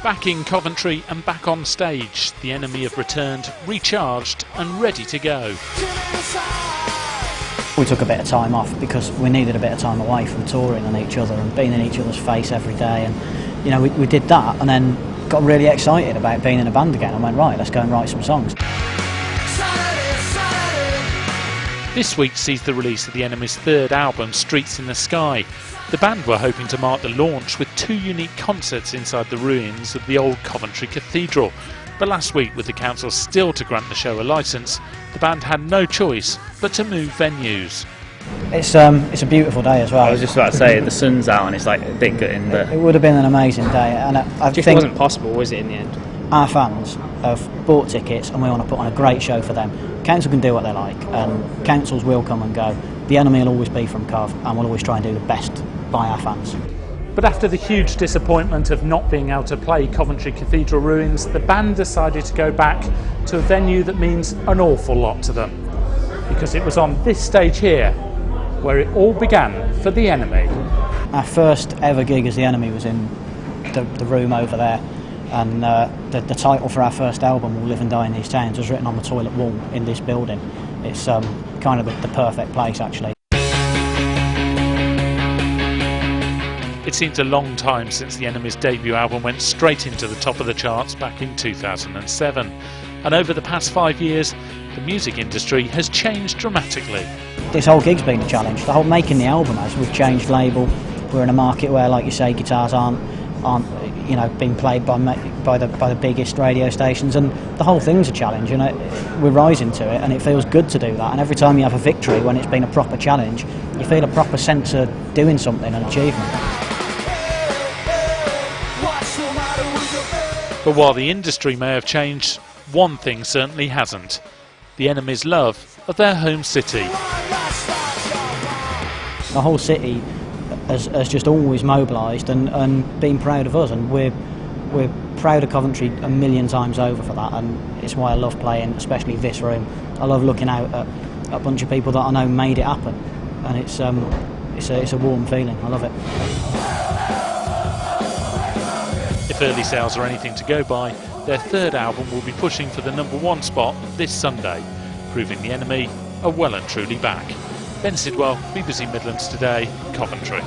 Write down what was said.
Back in Coventry and back on stage, the Enemy have returned, recharged and ready to go. We took a bit of time off because we needed a bit of time away from touring on each other and being in each other's face every day, and you know, we did that and then got really excited about being in a band again and went, right, let's go and write some songs. This week sees the release of the Enemy's third album, Streets in the Sky. The band were hoping to mark the launch with 2 unique concerts inside the ruins of the old Coventry Cathedral. But last week, with the council still to grant the show a licence, the band had no choice but to move venues. It's a beautiful day as well. I was just about to say, the sun's out and it's like a bit gutting, but it would have been an amazing day, and I just think wasn't possible, was it, in the end? Our fans have bought tickets and we want to put on a great show for them. Council can do what they like, and councils will come and go. The Enemy will always be from Cov, and we'll always try and do the best by our fans. But after the huge disappointment of not being able to play Coventry Cathedral ruins, the band decided to go back to a venue that means an awful lot to them. Because it was on this stage here where it all began for the Enemy. Our first ever gig as the Enemy was in the room over there, and the title for our first album, We'll Live and Die in These Towns, was written on the toilet wall in this building. It's kind of the perfect place, actually. It seems a long time since the Enemy's debut album went straight into the top of the charts back in 2007. And over the past 5 years, the music industry has changed dramatically. This whole gig's been a challenge. The whole making the album has. We've changed label. We're in a market where, like you say, guitars aren't you know, being played by the biggest radio stations, and the whole thing's a challenge. You know, we're rising to it, and it feels good to do that. And every time you have a victory when it's been a proper challenge, you feel a proper sense of doing something, an achievement. But while the industry may have changed, one thing certainly hasn't: the Enemy's love of their home city. The whole city has just always mobilised and been proud of us, and we're proud of Coventry a million times over for that, and it's why I love playing, especially this room. I love looking out at a bunch of people that I know made it happen, and it's a warm feeling. I love it. If early sales are anything to go by, their third album will be pushing for the #1 spot this Sunday, proving the Enemy are well and truly back. Ben Sidwell, BBC Midlands Today, Coventry.